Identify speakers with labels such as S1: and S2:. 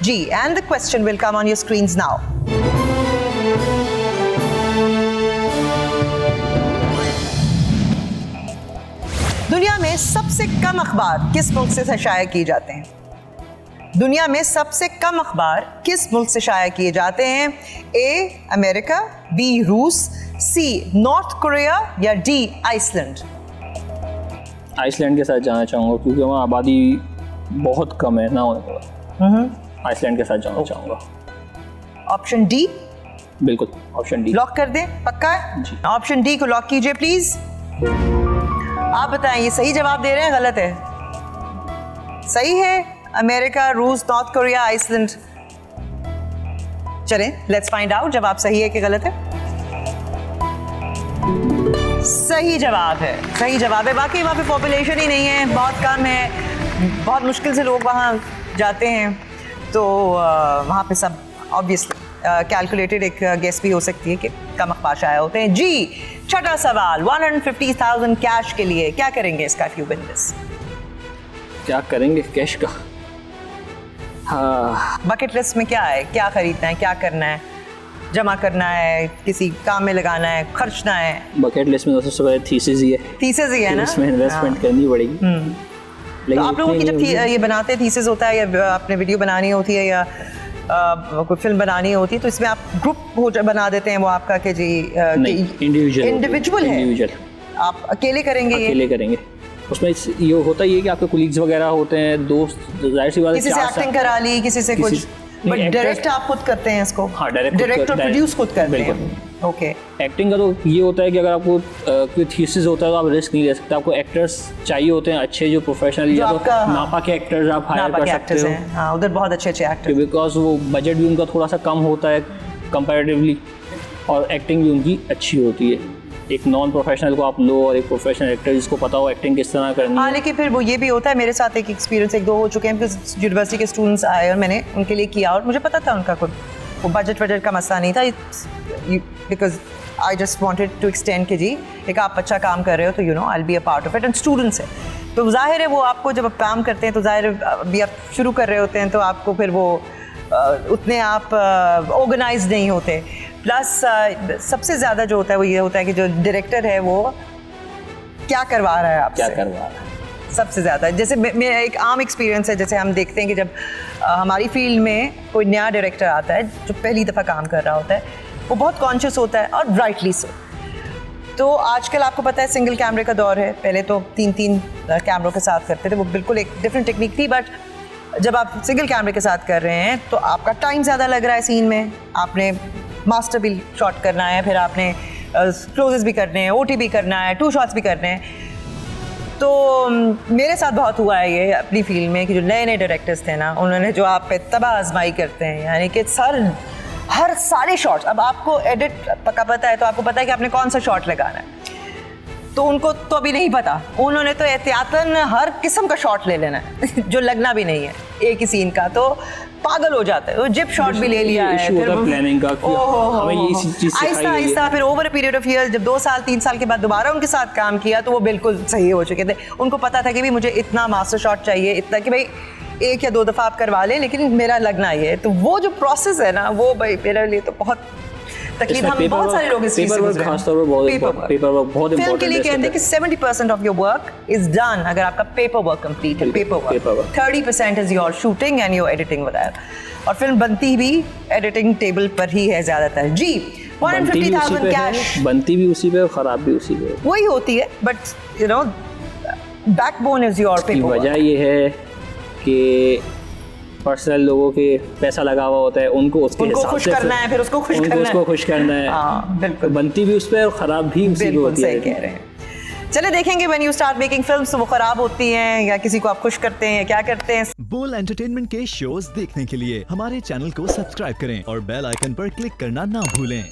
S1: G, and the question will come on your screens now. दुनिया में सबसे कम अखबार किस मुल्क से शाया किए जाते हैं? दुनिया में सबसे कम अखबार किस मुल्क से शाया किए जाते हैं? ए अमेरिका, बी रूस, सी नॉर्थ कोरिया या डी आइसलैंड?
S2: आइसलैंड के साथ जाना चाहूँगा क्योंकि वहाँ आबादी बहुत कम है ना होने के बाद। आइसलैंड के साथ जाना चाहूँगा।
S1: Option D?
S2: बिल्कुल, ऑप्शन डी
S1: लॉक कर दें, पक्का है? ऑप्शन डी को लॉक कीजिए प्लीज। आप बताएं, ये सही जवाब दे रहे हैं, गलत है? सही है, अमेरिका, रूस, नॉर्थ कोरिया, आइसलैंड। चलें, लेट्स फाइंड आउट जवाब सही है कि गलत है। सही जवाब है, सही जवाब है। बाकी वहाँ पे पॉपुलेशन ही नहीं है, बहुत कम है, बहुत मुश्किल से लोग वहाँ जाते हैं, तो वहाँ पे सब ऑब्वियसली कैलकुलेटेड एक गेस भी हो सकती है कि कम अखबार शाया होते हैं। जी, छठा सवाल 150,000 कैश के लिए क्या करेंगे इसका इफ यू विन दिस?
S2: क्या करेंगे कैश का? हाँ,
S1: बकेट लिस्ट में क्या है? क्या खरीदना है, क्या करना है, जमा करना है, किसी काम में लगाना है, खर्चना है?
S2: बकेट लिस्ट में तो सबसे पहले थीसिस ही है।
S1: थीसिस ही है ना,
S2: इसमें इन्वेस्टमेंट करनी पड़ेगी।
S1: तो आप लोगों की जब ये बनाते हैं थीसिस होता है या आपने वीडियो बनानी होती है या कोई फिल्म बनानी होती है, तो इसमें आप ग्रुप बना देते हैं वो आपका कि जी इंडिविजुअल है, आप अकेले करेंगे?
S2: अकेले करेंगे। उसमें ये होता ही है कि आपके कोलीग्स वगैरह होते हैं, दोस्त, जाहिर सी बात है,
S1: किसी से एक्टिंग करा ली, किसी से कुछ, बट डायरेक्ट आप खुद करते हैं इसको?
S2: हाँ,
S1: डायरेक्ट और प्रोड्यूस खुद करते हैं। ओके।
S2: एक्टिंग का तो ये होता है कि अगर आपको कोई थीसिस होता है तो आप रिस्क नहीं ले सकते। आपको एक्टर्स चाहिए होते हैं अच्छे, जो प्रोफेशनल, या तो नापा के एक्टर्स आप हायर कर सकते हो।
S1: हाँ, उधर बहुत अच्छे एक्टर्स,
S2: बिकॉज वो बजट भी उनका थोड़ा सा कम होता है कंपैरेटिवली, और एक्टिंग भी उनकी अच्छी होती है। एक नॉन प्रोफेशनल को आप लो और एक प्रोफेशनल एक्टर जिसको पता हो एक्टिंग किस तरह करनी है।
S1: हाँ, लेकिन फिर वो ये भी होता है, मेरे साथ एक एक्सपीरियंस एक दो हो चुके हैं, बिकॉज यूनिवर्सिटी के स्टूडेंट्स आए और मैंने उनके लिए किया और मुझे पता था उनका कोई वो बजट का मसला नहीं था, because I just wanted to extend कि जी एक आप अच्छा काम कर रहे हो तो you know I will be a part of it, and students है तो जाहिर है वो आपको जब आप काम करते हैं तो जाहिर है अभी आप शुरू कर रहे होते हैं तो आपको फिर वो उतने आप ऑर्गेनाइज नहीं होते। प्लस सबसे ज़्यादा जो होता है वो ये होता है कि जो डायरेक्टर है वो क्या करवा रहा है आपसे,
S2: क्या करवा रहा है
S1: सबसे ज़्यादा। जैसे मेरा एक आम एक्सपीरियंस है, जैसे हम देखते हैं कि जब हमारी फील्ड में कोई नया डायरेक्टर आता है जो पहली दफ़ा काम कर रहा होता है, वो बहुत कॉन्शियस होता है और राइटली सो। तो आजकल आपको पता है सिंगल कैमरे का दौर है, पहले तो 3-3 कैमरों के साथ करते थे, वो बिल्कुल एक डिफरेंट टेक्निक थी। बट जब आप सिंगल कैमरे के साथ कर रहे हैं तो आपका टाइम ज़्यादा लग रहा है सीन में, आपने मास्टर भी शॉट करना है, फिर आपने क्लोजेस भी करने हैं, ओटी भी करना है, 2 शॉट्स भी करने हैं। तो मेरे साथ बहुत हुआ है ये अपनी फील्ड में कि जो नए नए डायरेक्टर्स थे ना, उन्होंने जो आप पे तबाह आजमाई करते हैं, यानी कि हर सारे शॉट्स, अब आपको एडिट पक्का पता है तो आपको पता है कि आपने कौन सा शॉट लगाना है, तो उनको तो अभी नहीं पता, उन्होंने तो एहतियातन हर किस्म का शॉट ले लेना है जो लगना भी नहीं है एक ही सीन का, तो पागल हो जाता है। वो जिप शॉट भी ले लिया है, फिर
S2: प्लानिंग का हमें ये चीज़ सिखाई गई है।
S1: आहिस्ता फिर over a period of year जब 2 साल 3 साल के बाद दोबारा उनके साथ काम किया तो वो बिल्कुल सही हो चुके थे। उनको पता था कि भाई मुझे इतना मास्टर शॉट चाहिए, इतना कि भाई 1 या 2 दफ़ा आप करवा लें लेकिन मेरा लगना ये है। तो वो जो प्रोसेस है ना, वो भाई मेरे लिए तो बहुत तकलीफ, हम बहुत सारे लोग इस चीज़ से गुजरे हैं। पेपर वर्क बहुत
S2: इंपॉर्टेंट
S1: फिल्म के लिए कहते हैं कि 70% of your work is done अगर आपका पेपर वर्क कंप्लीट है। Paper work 30% is your shooting and your editing वगैरह, और फिल्म बनती भी एडिटिंग टेबल पर ही है ज़्यादातर। जी, 150,000 कैश,
S2: बनती भी उसी पे और ख़राब भी उसी पे
S1: वही होती है, but you know backbone is your paper.
S2: वजह ये है कि पर्सनल लोगों के पैसा लगा हुआ होता है, उनको
S1: खुश करना है, फिर उसको खुश करना है।
S2: हाँ, बिल्कुल, बनती भी उस पे और ख़राब भी उसी पे होती है।
S1: सही कह रहे हैं। चले देखेंगे when you start making films तो वो खराब होती हैं या किसी को आप खुश करते हैं या क्या करते हैं।
S3: बोल एंटरटेनमेंट के शोज देखने के लिए हमारे चैनल को सब्सक्राइब करें और बेल आइकन पर क्लिक करना ना भूलें।